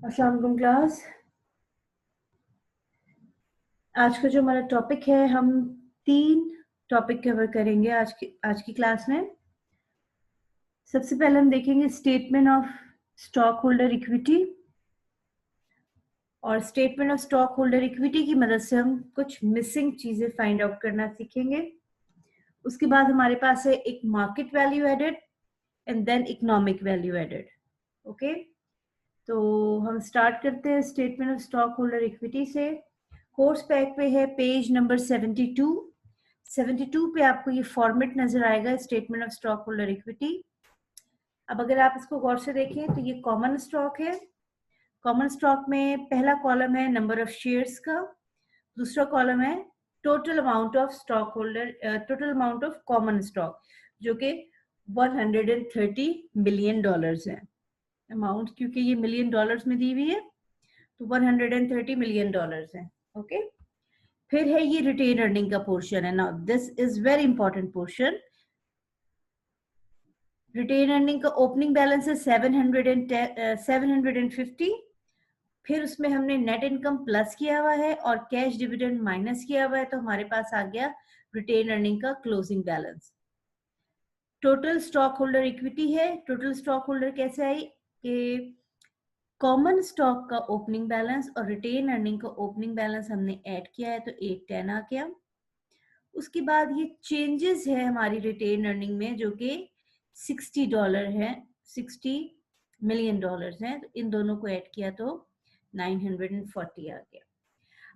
अस्सलाम वालेकुम क्लास। आज का जो हमारा टॉपिक है, हम 3 टॉपिक कवर करेंगे आज की क्लास में। सबसे पहले हम देखेंगे statement of stock holder equity, और statement of stock holder equity की मदद से हम कुछ मिसिंग चीजें फाइंड आउट करना सीखेंगे। उसके बाद हमारे पास है एक market value added and then economic value added. Okay, तो हम स्टार्ट करते हैं statement of stock holder equity से। कोर्स पैक पे है पेज नंबर 72 पे आपको ये फॉर्मेट नजर आएगा, statement of stock holder equity. अब अगर आप इसको गौर से देखें तो ये कॉमन स्टॉक है। कॉमन स्टॉक में पहला कॉलम है नंबर ऑफ शेयर्स का, दूसरा कॉलम है total amount of stock holder, total amount of common stock, जो कि $130 मिलियन है। अमाउंट क्योंकि ये मिलियन डॉलर्स में दी हुई है तो $130 मिलियन है। ओके, फिर है ये रिटेन अर्निंग का पोर्शन है। Now this is very important portion. Retain earning का ओपनिंग बैलेंस है 750। फिर उसमें हमने नेट इनकम प्लस किया हुआ है और कैश डिविडेंड माइनस किया हुआ है, तो हमारे पास आ गया रिटेन अर्निंग का closing balance. Total stock holder equity है। टोटल स्टॉक होल्डर कैसे आई कि कॉमन स्टॉक का ओपनिंग बैलेंस और रिटेन अर्निंग का ओपनिंग बैलेंस हमने ऐड किया है तो 810 आ गया। उसके बाद ये चेंजेस है हमारी रिटेन अर्निंग में जो कि $60 है, $60 मिलियन हैं, तो इन दोनों को ऐड किया तो 940 आ गया।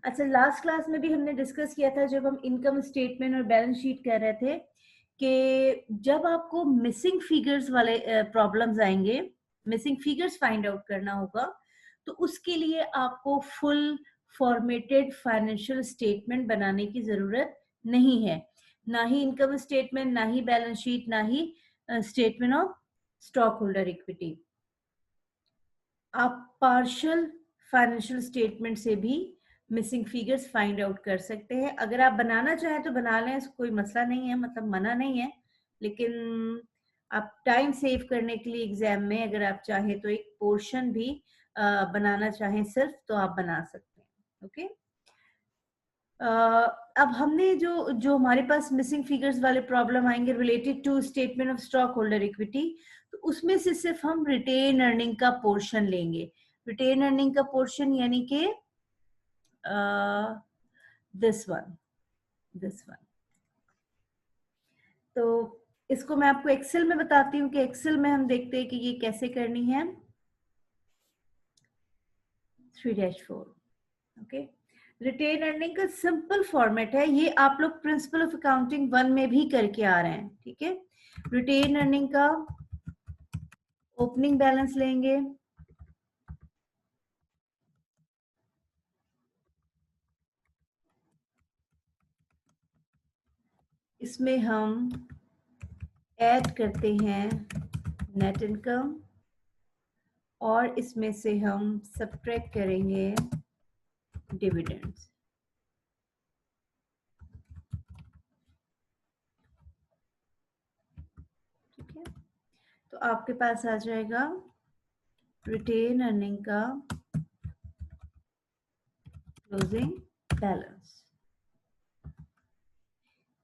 अच्छा, लास्ट क्लास में भी हमने डिस्कस किया था जब हम इनकम स्टेटमेंट और बैलेंस शीट कर रहे थे कि जब आपको मिसिंग फिगर्स वाले प्रॉब्लम्स आएंगे, मिसिंग फिगर्स फाइंड आउट करना होगा, तो उसके लिए आपको फुल फॉर्मेटेड फाइनेंशियल स्टेटमेंट बनाने की जरूरत नहीं है। ना ही इनकम स्टेटमेंट, ना ही बैलेंस शीट, ना ही statement of stock holder equity. आप पार्शियल फाइनेंशियल स्टेटमेंट से भी मिसिंग फिगर्स फाइंड आउट कर सकते हैं। अगर आप बनाना चाहें तो बना लें, कोई मसला नहीं है, मतलब मना नहीं है, लेकिन आप टाइम सेव करने के लिए एग्जाम में अगर आप चाहें तो एक पोर्शन भी बनाना चाहें सिर्फ, तो आप बना सकते हैं। ओके, अब हमने जो जो हमारे पास मिसिंग फिगर्स वाले प्रॉब्लम आएंगे related to statement of stock holder equity, तो उसमें से सिर्फ हम रिटेन अर्निंग का पोर्शन लेंगे। रिटेन अर्निंग का पोर्शन यानी कि दिस वन। तो इसको मैं आपको एक्सेल में बताती हूँ कि एक्सेल में हम देखते हैं कि ये कैसे करनी है। 3-4। ओके, रिटेन अर्निंग का सिंपल फॉर्मेट है, ये आप लोग प्रिंसिपल ऑफ अकाउंटिंग 1 में भी करके आ रहे हैं। ठीक है, रिटेन अर्निंग का ओपनिंग बैलेंस लेंगे, इसमें हम ऐड करते हैं नेट इनकम और इसमें से हम सब्ट्रैक्ट करेंगे डिविडेंड्स। ठीक है, तो आपके पास आ जाएगा रिटेन अर्निंग का क्लोजिंग बैलेंस।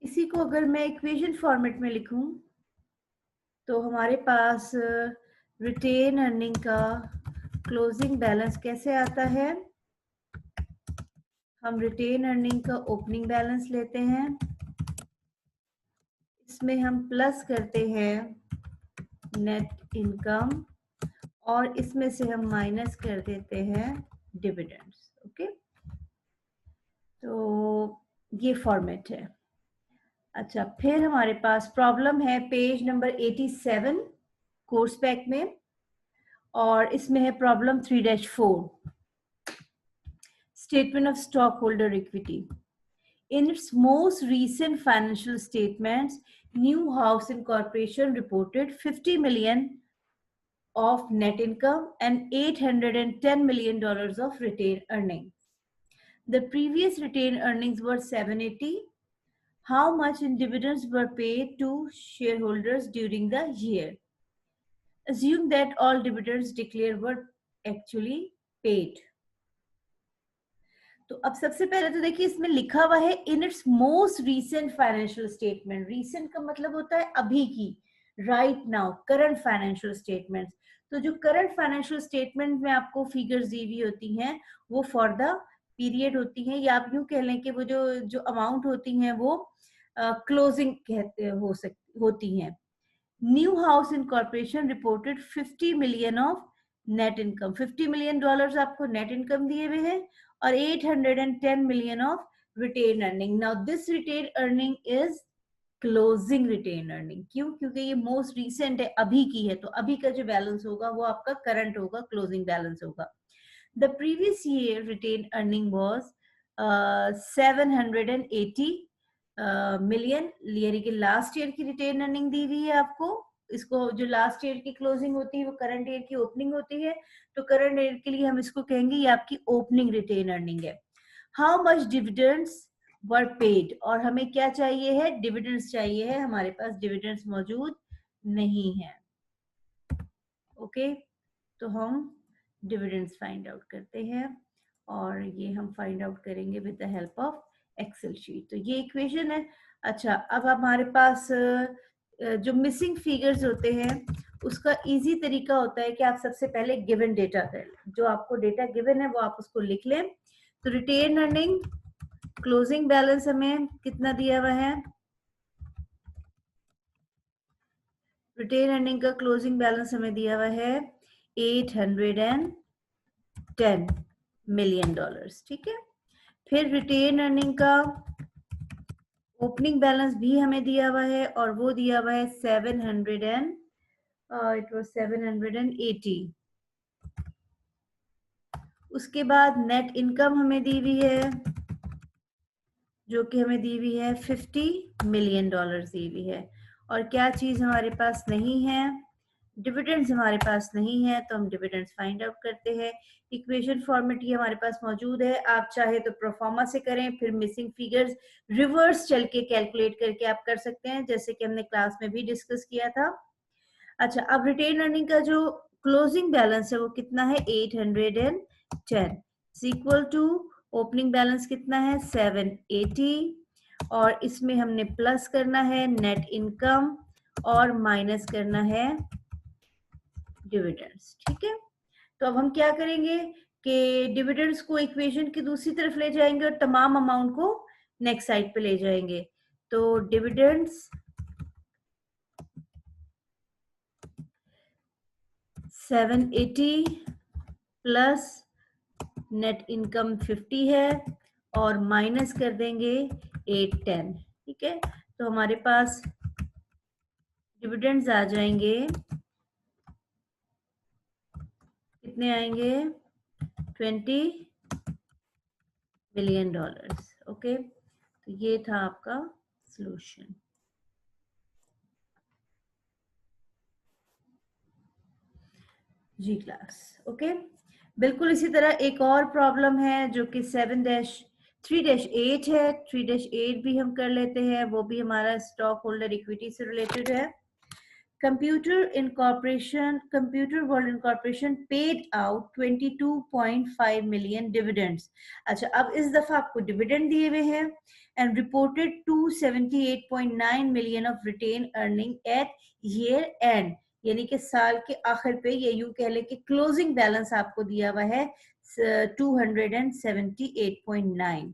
इसी को अगर मैं इक्वेशन फॉर्मेट में लिखूं तो हमारे पास रिटेन अर्निंग का क्लोजिंग बैलेंस कैसे आता है। हम रिटेन अर्निंग का ओपनिंग बैलेंस लेते हैं, इसमें हम प्लस करते हैं नेट इनकम और इसमें से हम माइनस कर देते हैं डिविडेंड्स। ओके, तो ये फॉर्मेट है। अच्छा, फिर हमारे पास प्रॉब्लम है पेज नंबर 87 कोर्स पैक में, और इसमें है problem 3-4 statement of stock holder equity. In its most recent financial statements, Newhouse Incorporation reported 50 million of net income and $810 million of retained earnings. The previous retained earnings were 780. How much in dividends were paid to shareholders during the year? Assume that all dividends declared were actually paid. तो अब सबसे पहले तो देखिए इसमें लिखा हुआ है in its most recent financial statement. Recent का मतलब होता है अभी की, right now, current financial statements. तो जो करंट फाइनेंशियल स्टेटमेंट में आपको फिगर्स दी हुई होती हैं वो फॉर द पीरियड होती हैं, या आप यूं कह लें कि वो जो जो अमाउंट होती हैं वो क्लोजिंग कहते हो सकती होती हैं। New house incorporation reported 50 million of net income. $50 million आपको नेट इनकम दिए हुए हैं और 810 million of retain earning. Now this retain earning is closing retain earning. क्यों? क्योंकि ये मोस्ट रीसेंट है, अभी की है, तो अभी का जो बैलेंस होगा वो आपका करंट होगा, क्लोजिंग बैलेंस होगा। The previous year retain earning was 780 million, यानी कि लास्ट ईयर की रिटेन अर्निंग दी हुई है आपको। इसको जो लास्ट ईयर की क्लोजिंग होती है वो करंट ईयर की ओपनिंग होती है, तो करंट ईयर के लिए हम इसको कहेंगे ये आपकी ओपनिंग रिटेन अर्निंग है। How much dividends were paid, और हमें क्या चाहिए है? डिविडेंड्स चाहिए है, हमारे पास डिविडेंड्स मौजूद नहीं है। ओके, तो हम डिविडेंड्स फाइंड आउट करते हैं और ये हम फाइंड आउट करेंगे with the help of Excel sheet. तो ये इक्वेशन है। अच्छा, अब हमारे पास जो मिसिंग फिगर्स होते हैं उसका इजी तरीका होता है कि आप सबसे पहले गिवन डेटा कर लें। जो आपको डेटा गिवन है वो आप उसको लिख लें। तो रिटेन अर्निंग क्लोजिंग बैलेंस हमें कितना दिया हुआ है? रिटेन अर्निंग का क्लोजिंग बैलेंस हमें दिया हुआ है $810 मिलियन। ठीक है। फिर रिटेन अर्निंग का ओपनिंग बैलेंस भी हमें दिया हुआ है और वो दिया हुआ है 780। उसके बाद नेट इनकम हमें दी हुई है जो कि हमें दी हुई है $50 मिलियन दी हुई है। और क्या चीज हमारे पास नहीं है? डिविडेंड्स हमारे पास नहीं है, तो हम डिविडेंड्स फाइंड आउट करते हैं। इक्वेशन फॉर्मेट ये हमारे पास मौजूद है, आप चाहे तो प्रोफॉर्मा से करें, फिर मिसिंग फिगर्स रिवर्स चल के कैलकुलेट करके आप कर सकते हैं, जैसे कि हमने क्लास में भी डिस्कस किया था। अच्छा, अब रिटेन अर्निंग का जो क्लोजिंग बैलेंस है वो कितना है? 810 इक्वल टू ओपनिंग बैलेंस कितना है? 780, और इसमें हमने प्लस करना है नेट इनकम और माइनस करना है डिविडेंड्स। ठीक है, तो अब हम क्या करेंगे कि डिविडेंड्स को इक्वेशन की दूसरी तरफ ले जाएंगे और तमाम अमाउंट को नेक्स्ट साइड पे ले जाएंगे। तो डिविडेंड्स 780 प्लस नेट इनकम 50 है और माइनस कर देंगे 810। ठीक है, तो हमारे पास डिविडेंड्स आ जाएंगे, कितने आएंगे? $20 मिलियन। ओके, तो ये था आपका सॉल्यूशन। जी क्लास, ओके। बिल्कुल इसी तरह एक और प्रॉब्लम है जो कि 3-8 है। 3-8 भी हम कर लेते हैं, वो भी हमारा स्टॉक होल्डर इक्विटी से रिलेटेड है। Computer world incorporation paid out 22.5 million dividends. अच्छा, अब इस दफा आपको डिविडेंड दिए हुए हैं and reported 278.9 million of retain earning at year end, यानी कि साल के आखिर पे, ये यूं कह ले कि क्लोजिंग बैलेंस आपको दिया हुआ है 278.9।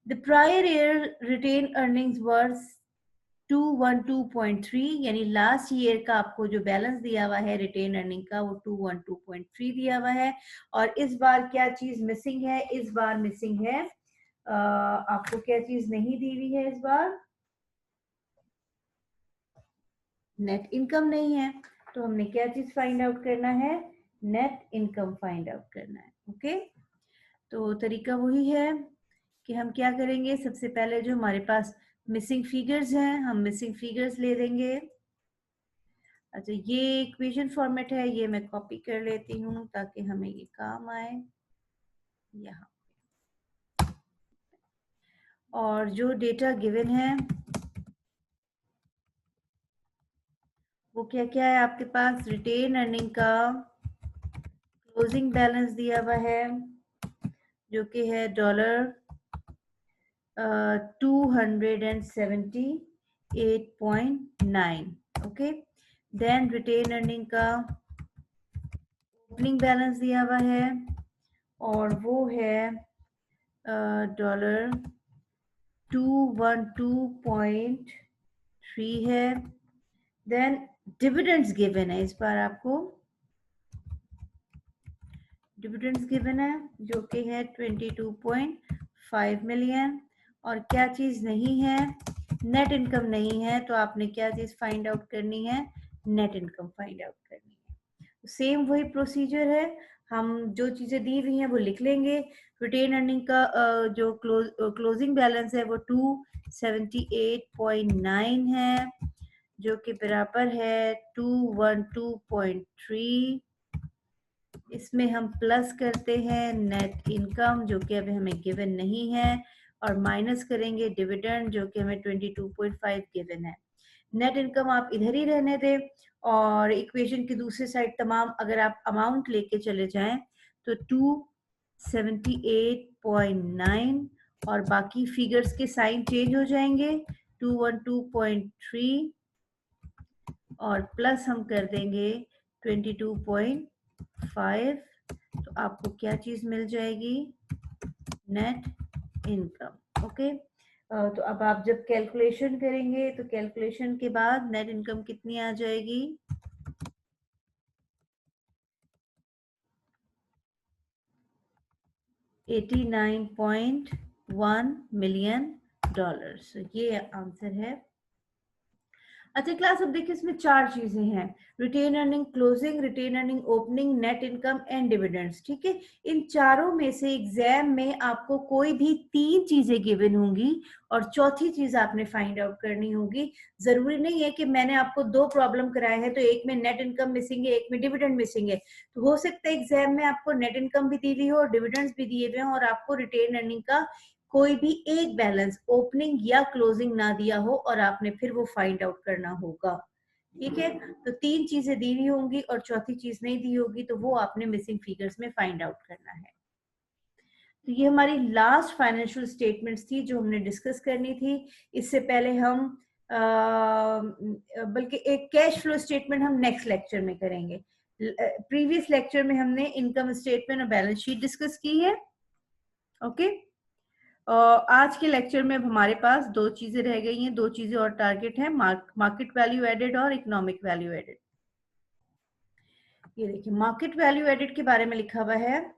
The prior year retained earnings were 212.3, यानी लास्ट ईयर का आपको जो बैलेंस दिया हुआ है रिटेन अर्निंग का वो 212.3 दिया हुआ है। और इस बार क्या चीज मिसिंग है? इस बार मिसिंग है आपको क्या चीज नहीं दी हुई है? इस बार नेट इनकम नहीं है, तो हमने क्या चीज फाइंड आउट करना है? नेट इनकम फाइंड आउट करना है। ओके, तो तरीका वही है कि हम क्या करेंगे, सबसे पहले जो हमारे पास मिसिंग फिगर्स हैं हम मिसिंग फिगर्स ले देंगे। अच्छा, ये इक्वेशन फॉर्मेट है, ये मैं कॉपी कर लेती हूँ ताकि हमें ये काम आए यहाँ। और जो डेटा गिवन है वो क्या क्या है आपके पास? रिटेन अर्निंग का क्लोजिंग बैलेंस दिया हुआ है जो कि है $278.9. ओके, देन रिटेन अर्निंग का ओपनिंग बैलेंस दिया हुआ है और वो है $212.3 है। देन डिविडेंड्स गिवन है, इस बार आपको डिविडेंड्स गिवन है जो कि है 22.5 मिलियन। और क्या चीज नहीं है, नेट इनकम नहीं है, तो आपने क्या चीज फाइंड आउट करनी है, नेट इनकम फाइंड आउट करनी है। सेम वही प्रोसीजर है, हम जो चीजें दी हुई हैं वो लिख लेंगे। रिटेन अर्निंग का जो क्लोजिंग बैलेंस है वो 278.9 है जो कि बराबर है 212.3। इसमें हम प्लस करते हैं नेट इनकम जो कि अभी हमें गिवन नहीं है और माइनस करेंगे डिविडेंड जो कि हमें 22.5 गिवन है। नेट इनकम आप इधर ही रहने दें और इक्वेशन की दूसरी साइड तमाम अगर आप अमाउंट लेके चले जाएं तो 278.9 और बाकी फिगर्स के साइन चेंज हो जाएंगे 212.3 और प्लस हम कर देंगे 22.5, तो आपको क्या चीज मिल जाएगी, नेट इनकम। ओके, तो अब आप जब कैलकुलेशन करेंगे तो कैलकुलेशन के बाद नेट इनकम कितनी आ जाएगी, $89.1 मिलियन। ये आंसर है। अच्छा क्लास, अब देखिए इसमें चार चीजें हैं, retain earning, closing, retain earning opening, net income and dividends. ठीक है, इन चारों में से एग्जाम में आपको कोई भी तीन चीजें गिवन होंगी और चौथी चीज आपने फाइंड आउट करनी होगी। जरूरी नहीं है कि मैंने आपको दो प्रॉब्लम कराए हैं तो एक में नेट इनकम मिसिंग है, एक में डिविडेंड मिसिंग है। तो हो सकता है एग्जाम में आपको नेट इनकम भी दी हुई हो और डिविडेंड्स भी दिए हुए हो और आपको रिटेन अर्निंग का कोई भी एक बैलेंस ओपनिंग या क्लोजिंग ना दिया हो और आपने फिर वो फाइंड आउट करना होगा। ठीक है, तो तीन चीजें दी हुई होंगी और चौथी चीज नहीं दी होगी तो वो आपने मिसिंग फिगर्स में फाइंड आउट करना है। तो ये हमारी लास्ट फाइनेंशियल स्टेटमेंट्स थी जो हमने डिस्कस करनी थी। इससे पहले हम बल्कि एक कैश फ्लो स्टेटमेंट हम नेक्स्ट लेक्चर में करेंगे। प्रीवियस लेक्चर में हमने इनकम स्टेटमेंट और बैलेंस शीट डिस्कस की है। ओके, आज के लेक्चर में अब हमारे पास दो चीजें रह गई हैं, दो चीजें और टारगेट है, मार्केट वैल्यू एडेड और इकोनॉमिक वैल्यू एडेड। ये देखिए मार्केट वैल्यू एडेड के बारे में लिखा हुआ है,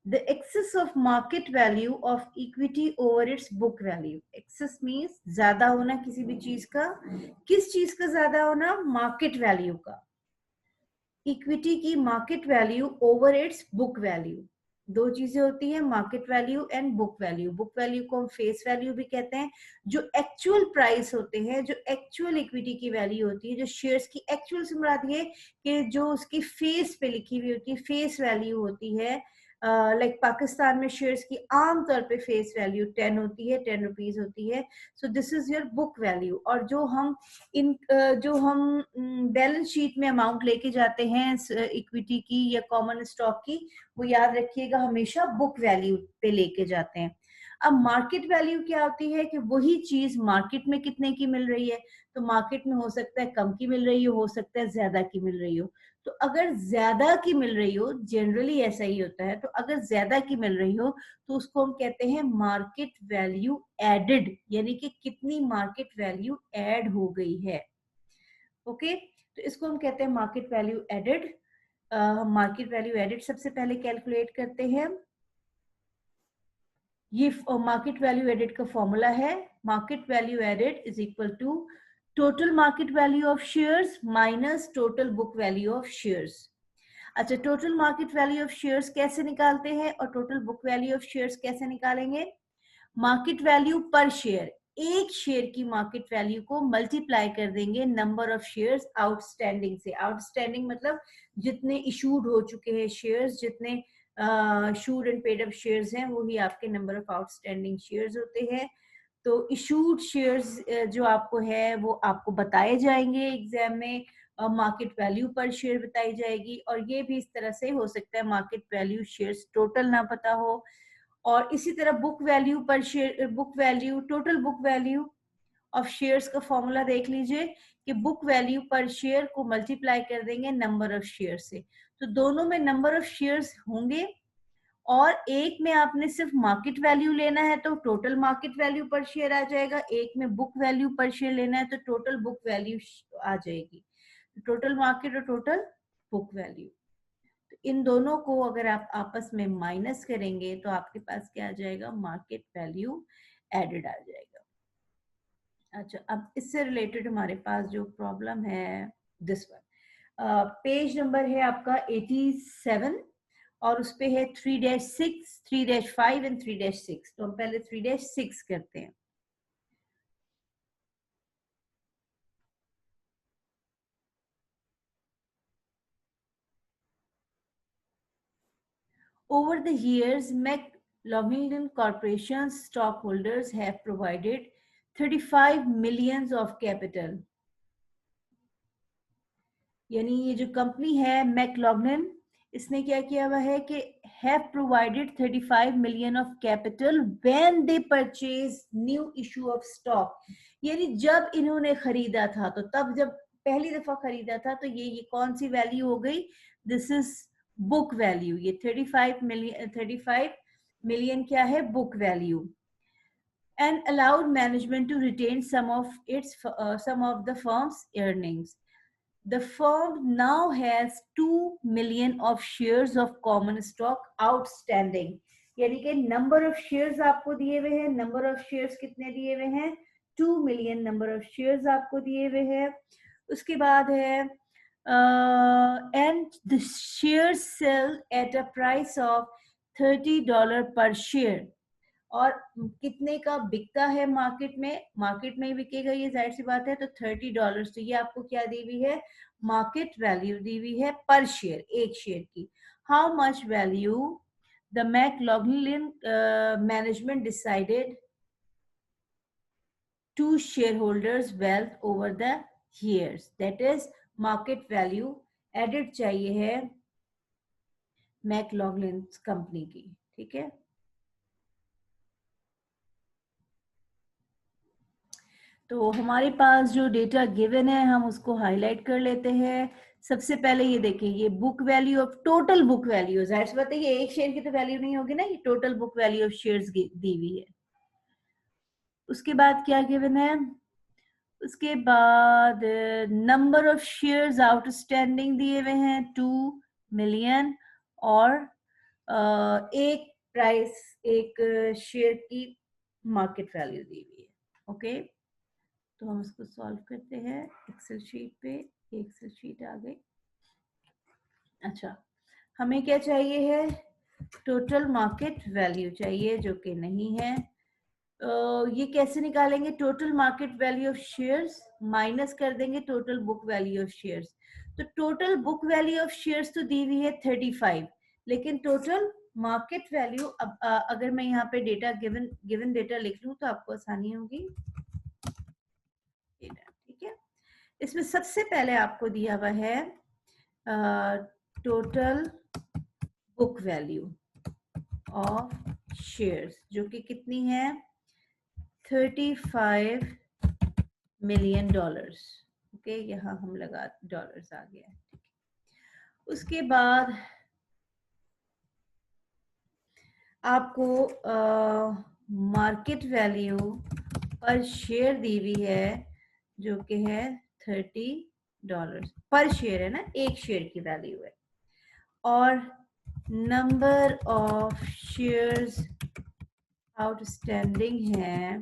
the excess of market value of equity over its book value. Excess means ज्यादा होना किसी भी चीज का, किस चीज का ज्यादा होना, मार्केट वैल्यू का। इक्विटी की market value over its book value, दो चीजें होती है, market value and book value. Book value को हम फेस वैल्यू भी कहते हैं, जो एक्चुअल प्राइस होते हैं, जो एक्चुअल इक्विटी की वैल्यू होती है, जो शेयर्स की एक्चुअल से मुराद ये कि जो उसकी फेस पे लिखी हुई होती है, फेस वैल्यू होती है। लाइक पाकिस्तान में शेयर्स की आमतौर पे फेस वैल्यू 10 होती है, 10 रुपीज होती है। So this is your book value. और जो हम बैलेंस शीट में अमाउंट लेके जाते हैं इक्विटी की या कॉमन स्टॉक की, वो याद रखिएगा हमेशा बुक वैल्यू पे लेके जाते हैं। अब मार्केट वैल्यू क्या होती है कि वही चीज मार्केट में कितने की मिल रही है, तो मार्केट में हो सकता है कम की मिल रही हो सकता है ज्यादा की मिल रही हो। तो अगर ज्यादा की मिल रही हो, जनरली ऐसा ही होता है, तो अगर ज्यादा की मिल रही हो तो उसको हम कहते हैं मार्केट वैल्यू एडेड, यानी कि कितनी मार्केट वैल्यू ऐड हो गई है। ओके, तो इसको हम कहते हैं मार्केट वैल्यू एडेड। हम मार्केट वैल्यू एडेड सबसे पहले कैलकुलेट करते हैं। ये मार्केट वैल्यू एडेड का फॉर्मूला है, market value added is equal to total market value of shares minus total book value of shares. अच्छा, total market value of shares कैसे निकालते हैं और total book value of shares कैसे निकालेंगे? Market value per share, एक share की market value को मल्टीप्लाई कर देंगे नंबर ऑफ शेयर्स आउटस्टैंडिंग से। आउटस्टैंडिंग मतलब जितने इशूड हो चुके हैं शेयर्स, जितने issued and paid up shares हैं वही आपके नंबर ऑफ आउटस्टैंडिंग शेयर्स होते हैं। तो इशूड शेयर्स जो आपको है वो आपको बताए जाएंगे एग्जाम में, मार्केट वैल्यू पर शेयर बताई जाएगी, और ये भी इस तरह से हो सकता है मार्केट वैल्यू शेयर्स टोटल ना पता हो, और इसी तरह book value per share, book value, total book value of shares का फॉर्मूला देख लीजिए कि बुक वैल्यू पर शेयर को मल्टीप्लाई कर देंगे नंबर ऑफ शेयर से, तो दोनों में नंबर ऑफ शेयर्स होंगे, और एक में आपने सिर्फ मार्केट वैल्यू लेना है तो total market value per share आ जाएगा, एक में बुक वैल्यू पर शेयर लेना है तो टोटल बुक वैल्यू आ जाएगी, टोटल मार्केट और टोटल बुक वैल्यू। तो इन दोनों को अगर आप आपस में माइनस करेंगे तो आपके पास क्या आ जाएगा, मार्केट वैल्यू एडेड आ जाएगा। अच्छा, अब इससे रिलेटेड हमारे पास जो प्रॉब्लम है दिस वन, पेज नंबर है आपका 87 और उस पे है 3-6, 3-5 एंड 3-6। तो हम पहले 3-6 करते हैं। Over the years, McLaughlin Corporation's stockholders have provided 35 millions of capital. यानी ये जो कंपनी है मैक्लॉगलिन, इसने क्या किया हुआ है कि have provided 35 million of capital when they purchase new issue of stock। यानी जब इन्होंने खरीदा था, तो तब जब पहली दफा खरीदा था तो ये कौन सी वैल्यू हो गई, दिस इज बुक वैल्यू। ये 35 मिलियन क्या है, book value. And allowed management to retain some of the firm's earnings. The firm now has 2 million of shares of common stock outstanding। यानी कि नंबर ऑफ शेयर्स आपको दिए हुए हैं, number of shares कितने दिए हुए हैं, 2 मिलियन नंबर ऑफ शेयर्स आपको दिए हुए हैं। उसके बाद है and the shares sell at a price of $30 per share। और कितने का बिकता है मार्केट में ही बिकेगा, ये जाहिर सी बात है, तो $30। तो ये आपको क्या दी हुई है, मार्केट वैल्यू दी हुई है पर शेयर, एक शेयर की। How much value the McLaughlin management decided to shareholders wealth over the years, that is market value added चाहिए है मैक्लॉगलिन कंपनी की। ठीक है, तो हमारे पास जो डेटा गिवन है हम उसको हाईलाइट कर लेते हैं। सबसे पहले ये देखिए, ये book value of, total book value, जाहिर सी बात है ये एक शेयर की तो वैल्यू नहीं होगी ना, ये total book value of shares दी हुई है। उसके बाद क्या गिवन है, उसके बाद नंबर ऑफ शेयर्स आउटस्टैंडिंग दिए हुए हैं 2 मिलियन, और एक प्राइस, एक शेयर की मार्केट वैल्यू दी हुई है। ओके, तो हम इसको सॉल्व करते हैं एक्सेल शीट पे। एक्सेल शीट आ गई। अच्छा, हमें क्या चाहिए है, टोटल मार्केट वैल्यू चाहिए, जो कि नहीं है। ये कैसे निकालेंगे, total market value of shares minus कर देंगे total book value of shares. तो total book value of shares तो दी हुई है 35, लेकिन टोटल मार्केट वैल्यू, अब अगर मैं यहाँ पे डेटा गिवन डेटा लिख लूँ तो आपको आसानी होगी। ठीक है, इसमें सबसे पहले आपको दिया हुआ है total book value of shares, जो कि कितनी है, $35 मिलियन। ओके, यहाँ हम लगा डॉलर्स आ गया। उसके बाद आपको मार्केट वैल्यू पर शेयर दी हुई है, जो कि है $30 पर शेयर, है ना, एक शेयर की वैल्यू है। और नंबर ऑफ शेयर्स आउटस्टैंडिंग है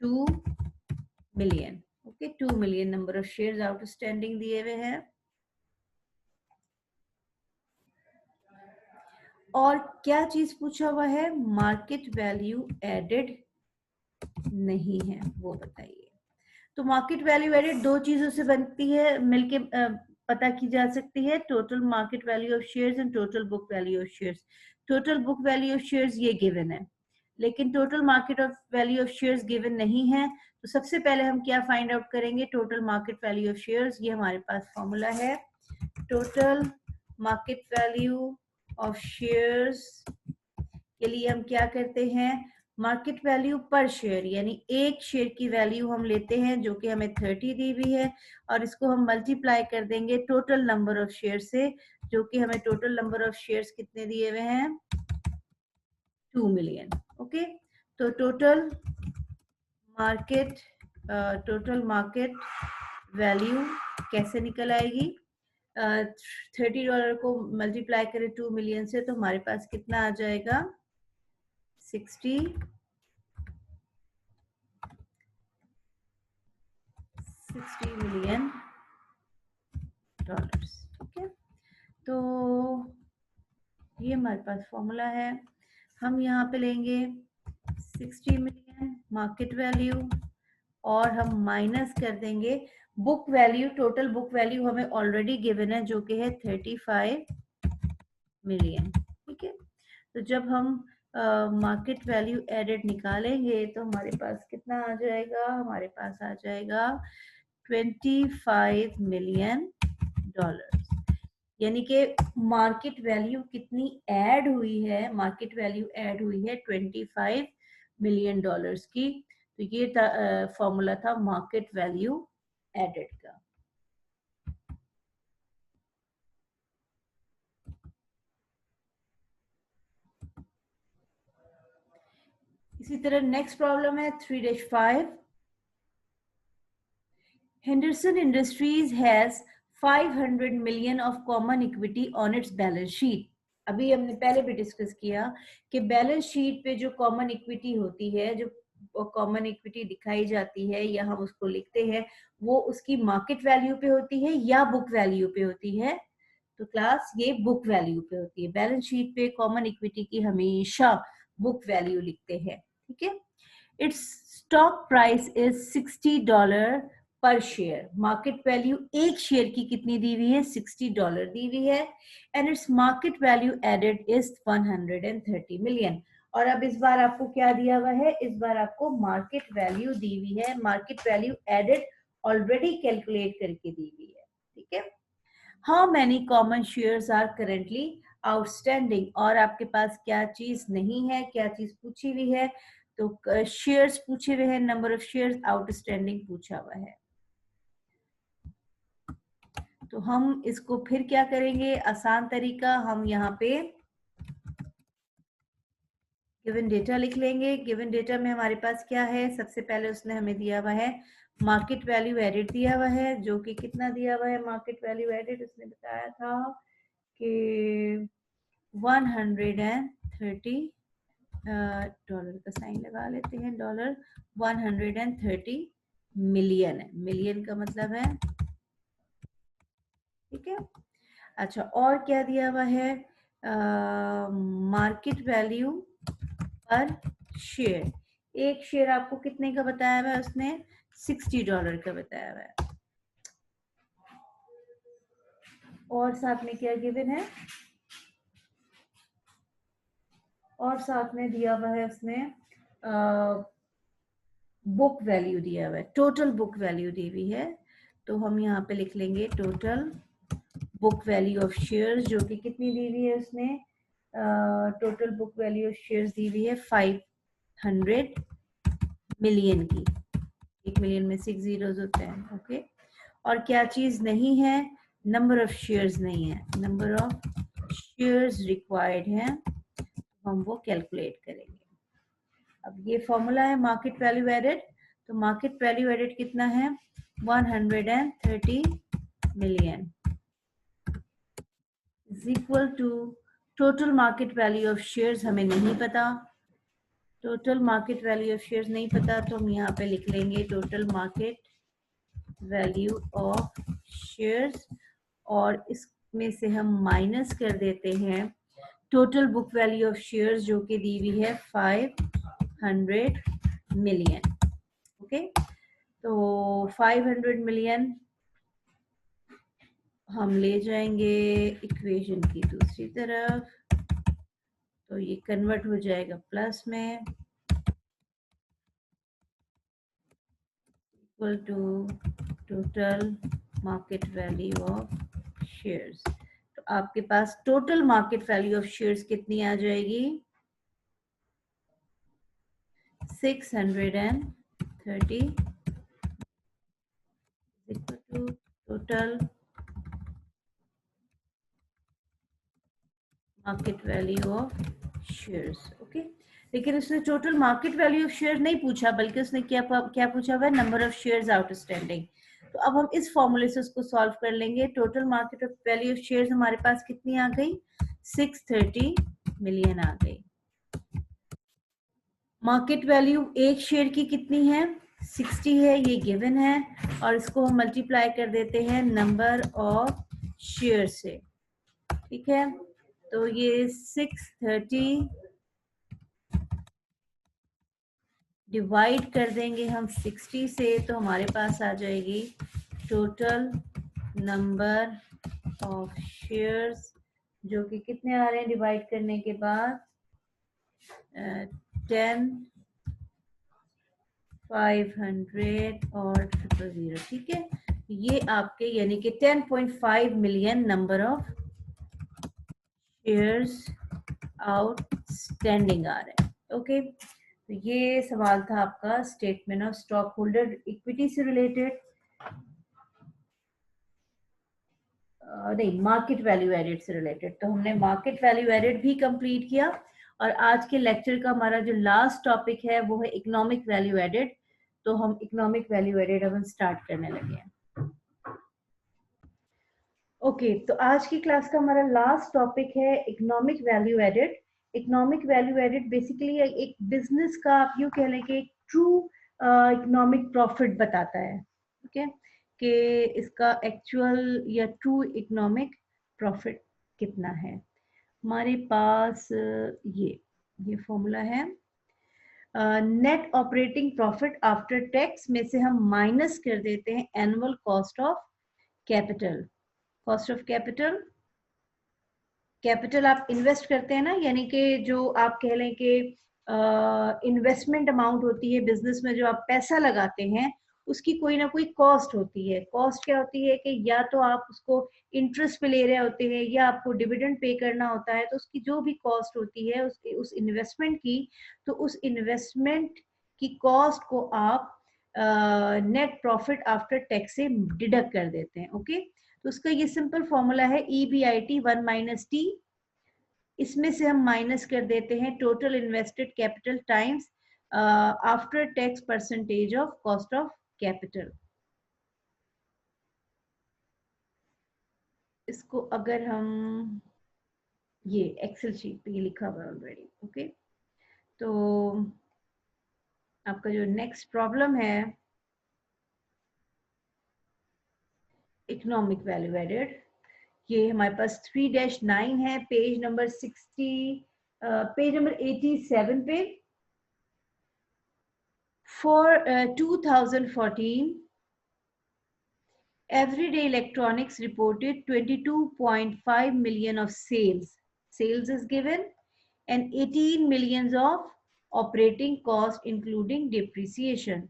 2 million. Okay, 2 million number of shares outstanding दिए हुए हैं। और क्या चीज पूछा हुआ है, मार्केट वैल्यू एडेड नहीं है, वो बताइए। तो मार्केट वैल्यू एडेड दो चीजों से बनती है, मिलके पता की जा सकती है, total market value of shares and total book value of shares. Total book value of shares ये गिवन है, लेकिन total market of value of shares given नहीं है। तो सबसे पहले हम क्या फाइंड आउट करेंगे, total market value of shares. ये हमारे पास फॉर्मूला है, total market value of shares के लिए हम क्या करते हैं, मार्केट वैल्यू पर शेयर, यानी एक शेयर की वैल्यू हम लेते हैं जो कि हमें 30 दी हुई है, और इसको हम मल्टीप्लाई कर देंगे टोटल नंबर ऑफ शेयर से, जो कि हमें टोटल नंबर ऑफ शेयर्स कितने दिए हुए हैं, 2 मिलियन। ओके, तो टोटल मार्केट वैल्यू कैसे निकल आएगी, $30 को मल्टीप्लाई करें 2 मिलियन से, तो हमारे पास कितना आ जाएगा, 60 मिलियन डॉलर्स। ठीक है, तो ये हमारे पास फॉर्मूला है। हम यहाँ पे लेंगे 60 मिलियन मार्केट वैल्यू और हम माइनस कर देंगे book value. Total book value हमें ऑलरेडी गिवन है जो कि है 35 मिलियन। ठीक है, तो जब हम मार्केट वैल्यू एडेड निकालेंगे तो हमारे पास कितना आ जाएगा, हमारे पास आ जाएगा 25 मिलियन डॉलर्स। यानी कि मार्केट वैल्यू कितनी ऐड हुई है, मार्केट वैल्यू ऐड हुई है 25 मिलियन डॉलर्स की। तो ये फॉर्मूला था मार्केट वैल्यू एडेड का। इसी तरह नेक्स्ट प्रॉब्लम है 3-5। Henderson Industries has 500 million of common equity on its balance sheet. अभी हमने पहले भी डिस्कस किया कि बैलेंस शीट पे जो कॉमन इक्विटी होती है, जो कॉमन इक्विटी दिखाई जाती है या हम उसको लिखते हैं, वो उसकी मार्केट वैल्यू पे होती है या बुक वैल्यू पे होती है। तो क्लास ये बुक वैल्यू पे होती है। बैलेंस शीट पे कॉमन इक्विटी की हमेशा बुक वैल्यू लिखते हैं। ठीक है, it's stock price is $60 per share. Market value एक शेयर की कितनी दी हुई है, $60 दी हुई है। And its market value added is 130 million. और अब इस बार आपको क्या दिया हुआ है, इस बार आपको मार्केट वैल्यू दी हुई है, market value added already calculate करके दी हुई है। ठीक है, how many common shares are currently outstanding. और आपके पास क्या चीज नहीं है, क्या चीज पूछी हुई है, तो शेयर्स पूछे हुए हैं, नंबर ऑफ शेयर्स, आउटस्टैंडिंग पूछा हुआ है। तो हम इसको फिर क्या करेंगे, आसान तरीका, हम यहाँ पे गिवन डेटा लिख लेंगे। गिवन डेटा में हमारे पास क्या है, सबसे पहले उसने हमें दिया हुआ है मार्केट वैल्यू एडेड दिया हुआ है, जो कि कितना दिया हुआ है मार्केट वैल्यू एडेड, उसने बताया था कि 130 डॉलर का साइन लगा लेते हैं, डॉलर 130 मिलियन है, मिलियन का मतलब है। ठीक है, अच्छा और क्या दिया हुआ है, मार्केट वैल्यू पर शेयर। एक शेयर आपको कितने का बताया हुआ है उसने, $60 का बताया हुआ है। और साथ में क्या गिवन है, और साथ में दिया हुआ है उसने बुक वैल्यू दिया हुआ है, टोटल बुक वैल्यू दी हुई है। तो हम यहाँ पे लिख लेंगे total book value of shares, जो कि कितनी दी हुई है उसने, total book value of shares दी हुई है 500 मिलियन की। 1 मिलियन में 6 जीरोस होते हैं। ओके, और क्या चीज नहीं है, नंबर ऑफ शेयर्स नहीं है, नंबर ऑफ शेयर्स रिक्वायर्ड है, हम वो कैलकुलेट करेंगे। अब ये फॉर्मूला है मार्केट वैल्यू एडेड, तो मार्केट वैल्यू एडेड कितना है, 130 million is equal to total market value of shares हमें नहीं पता, total market value of shares नहीं पता, तो हम यहाँ पे लिख लेंगे total market value of shares, और इसमें से हम माइनस कर देते हैं total book value of shares, जो कि दी हुई है 500 मिलियन। ओके, तो 500 मिलियन हम ले जाएंगे इक्वेशन की दूसरी तरफ, तो ये कन्वर्ट हो जाएगा प्लस में, equal to total market value of shares. तो आपके पास total market value of shares कितनी आ जाएगी? 630 equal to total market value of shares. Okay, लेकिन उसने total market value of share नहीं पूछा, बल्कि उसने क्या पूछा हुआ है? Number of shares outstanding. तो अब हम इस फॉर्मूले से उसको सॉल्व कर लेंगे। Total market value of shares हमारे पास कितनी आ गई? 630 मिलियन आ गई। मार्केट वैल्यू एक शेयर की कितनी है? 60 है, ये गिवन है, और इसको हम मल्टीप्लाई कर देते हैं नंबर ऑफ शेयर से। ठीक है, तो ये 630 डिवाइड कर देंगे हम 60 से, तो हमारे पास आ जाएगी टोटल नंबर ऑफ शेयर्स, जो कि कितने आ रहे हैं डिवाइड करने के बाद? 10, 500 और 000। ठीक है, ये आपके यानी कि 10.5 million number of shares outstanding आ रहे हैं। ओके, तो ये सवाल था आपका statement of stock holder equity से रिलेटेड। नहीं, मार्केट वैल्यू एडेड से रिलेटेड। तो हमने मार्केट वैल्यू एडेड भी कंप्लीट किया, और आज के लेक्चर का हमारा जो लास्ट टॉपिक है वो है इकोनॉमिक वैल्यू एडेड। तो हम इकोनॉमिक वैल्यू एडेड अब स्टार्ट करने लगे हैं। ओके, तो आज की क्लास का हमारा लास्ट टॉपिक है economic value added. Economic value added basically एक बिजनेस का, आप यूँ कह लें कि एक ट्रू इकोनॉमिक प्रॉफिट बताता है। ठीक है, कि इसका एक्चुअल या ट्रू इकोनॉमिक प्रॉफिट कितना है। हमारे पास ये फॉर्मूला है। Net operating profit after tax में से हम माइनस कर देते हैं annual cost of capital. Cost of capital, capital आप इन्वेस्ट करते हैं ना, यानी कि जो आप कह लें कि इन्वेस्टमेंट अमाउंट होती है बिजनेस में, जो आप पैसा लगाते हैं उसकी कोई ना कोई कॉस्ट होती है। कॉस्ट क्या होती है कि या तो आप उसको इंटरेस्ट पे ले रहे होते हैं, या आपको डिविडेंड पे करना होता है। तो उसकी जो भी कॉस्ट होती है उसकी, उस इन्वेस्टमेंट की, तो उस इन्वेस्टमेंट की कॉस्ट को आप नेट प्रॉफिट आफ्टर टैक्स से डिडक्ट कर देते हैं। ओके, तो उसका ये सिंपल फॉर्मूला है EBIT 1 - T। इसमें से हम माइनस कर देते हैं total invested capital times after tax percentage of cost of capital. इसको अगर हम, ये एक्सेल शीट पे ये लिखा हुआ है ऑलरेडी। ओके, तो आपका जो नेक्स्ट प्रॉब्लम है इकोनॉमिक वैल्यू एडेड, ये हमारे पास 3-9 है, पेज नंबर 60, पेज नंबर 87 पे। For 2014, Everyday Electronics reported 22.5 million of sales. Sales is given, and 18 millions of operating cost, including depreciation.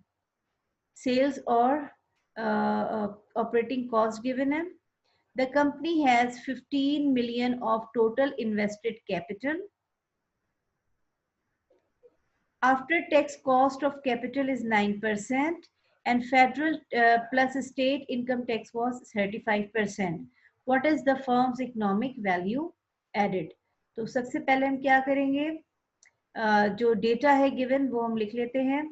Sales or operating cost given है. The company has 15 million of total invested capital. After tax cost of capital is 9%, and federal plus state income tax was 35%. What is the firm's economic value added? तो सबसे पहले हम क्या करेंगे, जो data है given वो हम लिख लेते हैं।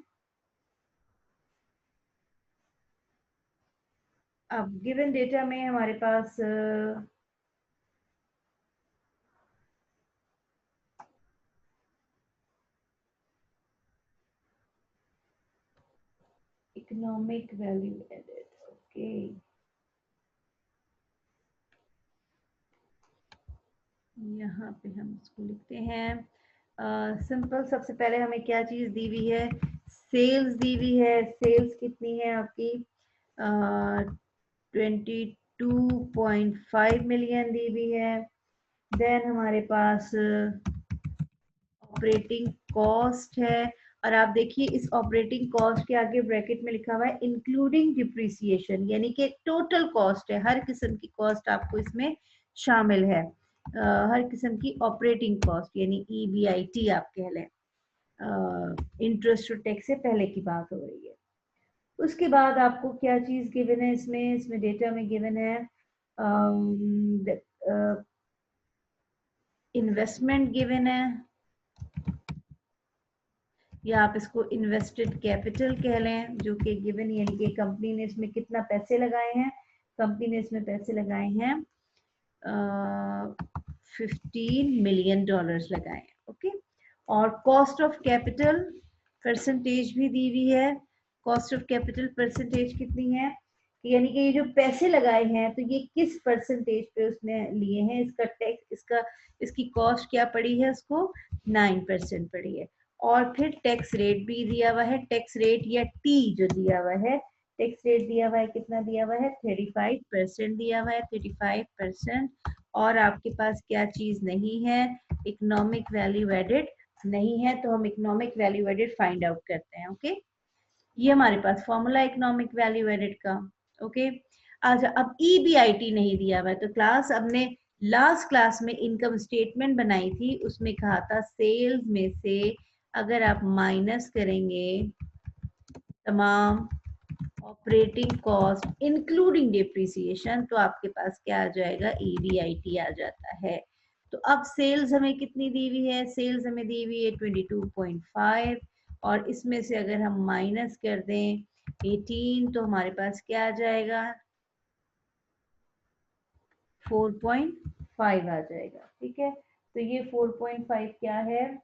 अब गिवन डेटा में हमारे पास इकोनॉमिक वैल्यू एडेड। ओके, यहाँ पे हम इसको लिखते हैं सिंपल। सबसे पहले हमें क्या चीज दी हुई है? सेल्स दी हुई है। सेल्स कितनी है आपकी? 22.5 मिलियन दी हुई है। देन हमारे पास ऑपरेटिंग कॉस्ट है, और आप देखिए इस ऑपरेटिंग कॉस्ट के आगे ब्रैकेट में लिखा हुआ है इंक्लूडिंग डिप्रिसिएशन, यानी कि टोटल कॉस्ट है, हर किस्म की कॉस्ट आपको इसमें शामिल है, हर किस्म की ऑपरेटिंग कॉस्ट, यानी EBIT आप कह लें, इंटरेस्ट और टैक्स से पहले की बात हो रही है। उसके बाद आपको क्या चीज गिवन है, इसमें डेटा में गिवन है इन्वेस्टमेंट गिवन है, या आप इसको इन्वेस्टेड कैपिटल कह लें, जो कि गिवन, यानी कि कंपनी ने इसमें कितना पैसे लगाए हैं, कंपनी ने इसमें पैसे लगाए हैं $15 मिलियन लगाए हैं, ओके। और कॉस्ट ऑफ कैपिटल परसेंटेज भी दी हुई है, कॉस्ट ऑफ कैपिटल परसेंटेज कितनी है, यानी कि ये जो पैसे लगाए हैं तो ये किस परसेंटेज पे उसने लिए हैं, इसका टैक्स, इसकी कॉस्ट क्या पड़ी है, उसको 9% पड़ी है। और फिर टैक्स रेट भी दिया हुआ है, टैक्स रेट या टी जो दिया हुआ है, टैक्स रेट दिया हुआ है, कितना दिया हुआ है, 35% दिया हुआ है, 35%। और आपके पास क्या चीज नहीं है, इकोनॉमिक वैल्यू एडेड नहीं है, तो हम economic value added find out करते हैं, ओके। ये हमारे पास फॉर्मूला इकोनॉमिक वैल्यू एडेड का, ओके। अच्छा, अब EBIT नहीं दिया हुआ है, तो क्लास हमने लास्ट क्लास में इनकम स्टेटमेंट बनाई थी, उसमें कहा था सेल्स में से अगर आप माइनस करेंगे तमाम ऑपरेटिंग कॉस्ट इंक्लूडिंग डिप्रिसिएशन, तो आपके पास क्या आ जाएगा, EBIT आ जाता है। तो अब सेल्स हमें कितनी दी हुई है, सेल्स हमें दी हुई है 22.5, और इसमें से अगर हम माइनस कर दें 18, तो हमारे पास क्या आ जाएगा, 4.5 आ जाएगा, ठीक है। तो ये 4.5 क्या है,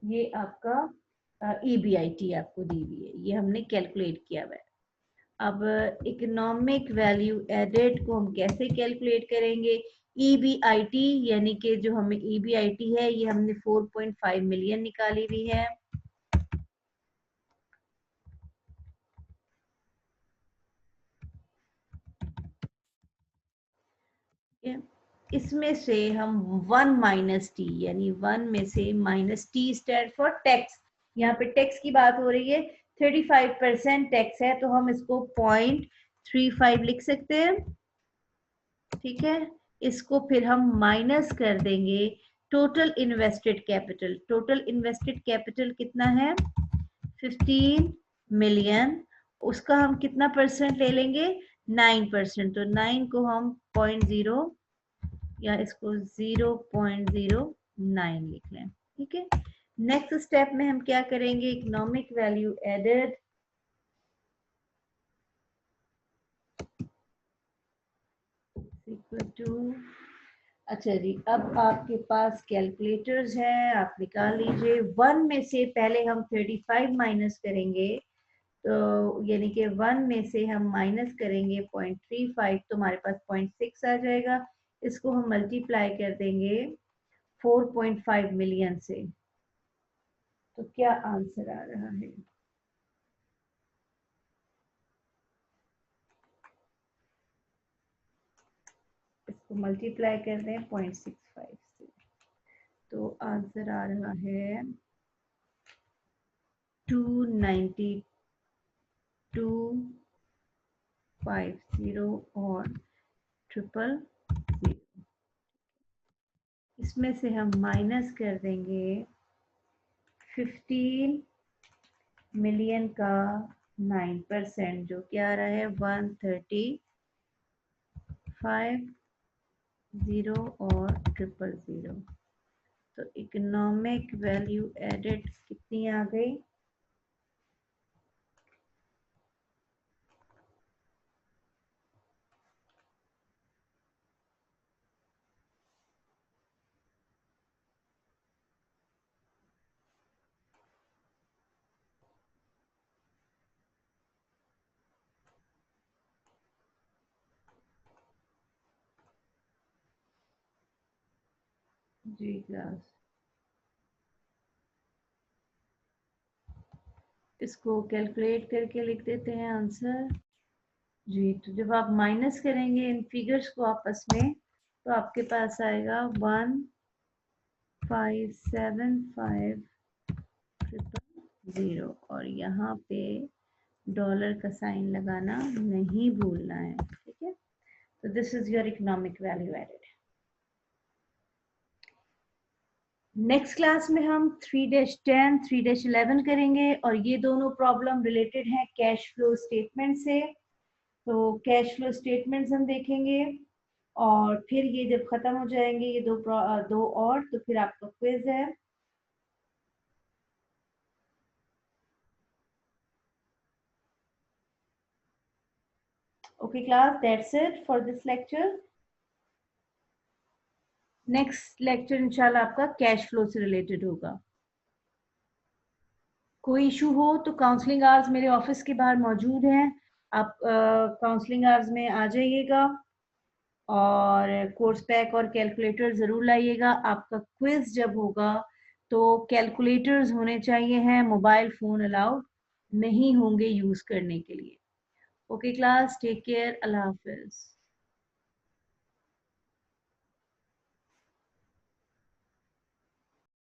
ये आपका EBIT आपको दी हुई है, ये हमने कैलकुलेट किया हुआ है। अब इकोनॉमिक वैल्यू एडेड को हम कैसे कैलकुलेट करेंगे, EBIT यानी कि जो हमें EBIT है, ये हमने 4.5 मिलियन निकाली हुई है, इसमें से हम 1 माइनस टी, यानी 1 में से minus T stand for tax, यहाँ पे टैक्स की बात हो रही है, 35% टैक्स है, तो हम इसको 0.35 लिख सकते हैं, ठीक है। इसको फिर हम माइनस कर देंगे total invested capital, total invested capital कितना है, 15 मिलियन, उसका हम कितना परसेंट ले लेंगे, 9%, तो 9 को हम 0.0 या इसको 0.09 लिख लें, ठीक है। नेक्स्ट स्टेप में हम क्या करेंगे, economic value added equal to, अच्छा जी, अब आपके पास कैलकुलेटर्स है, आप निकाल लीजिए। 1 में से पहले हम 35 माइनस करेंगे, तो यानी कि 1 में से हम माइनस करेंगे 0.35, तो हमारे पास 0.6 आ जाएगा, इसको हम मल्टीप्लाई कर देंगे 4.5 मिलियन से, तो क्या आंसर आ रहा है, इसको मल्टीप्लाई कर दें 0.65 से, तो आंसर आ रहा है 292.50 और 000। इसमें से हम माइनस कर देंगे 15 मिलियन का 9%, जो क्या आ रहा है 135 और 000। तो इकोनॉमिक वैल्यू एडेड कितनी आ गई, जी क्लास, इसको कैलकुलेट करके लिख देते हैं आंसर जी। तो जब आप माइनस करेंगे इन फिगर्स को आपस में, तो आपके पास आएगा 1575 0 और यहाँ पे डॉलर का साइन लगाना नहीं भूलना है, ठीक है। तो this is your economic value added. Next class में हम 3-10, 3-11 करेंगे और ये दोनों प्रॉब्लम रिलेटेड हैं कैश फ्लो स्टेटमेंट से। तो कैश फ्लो स्टेटमेंट्स हम देखेंगे और फिर ये जब खत्म हो जाएंगे ये दो और, तो फिर आपका क्विज है। Okay class, that's it for this lecture. Next lecture इंशाल्लाह आपका कैश फ्लो से रिलेटेड होगा। कोई इशू हो तो काउंसलिंग आवर्स मेरे ऑफिस के बाहर मौजूद हैं, आप काउंसलिंग आवर्स में आ जाइएगा और कोर्स पैक और कैलकुलेटर ज़रूर लाइएगा। आपका क्विज जब होगा तो कैलकुलेटर्स होने चाहिए हैं, मोबाइल फ़ोन अलाउड नहीं होंगे यूज़ करने के लिए। ओके क्लास, टेक केयर, अल्लाह हाफिज़।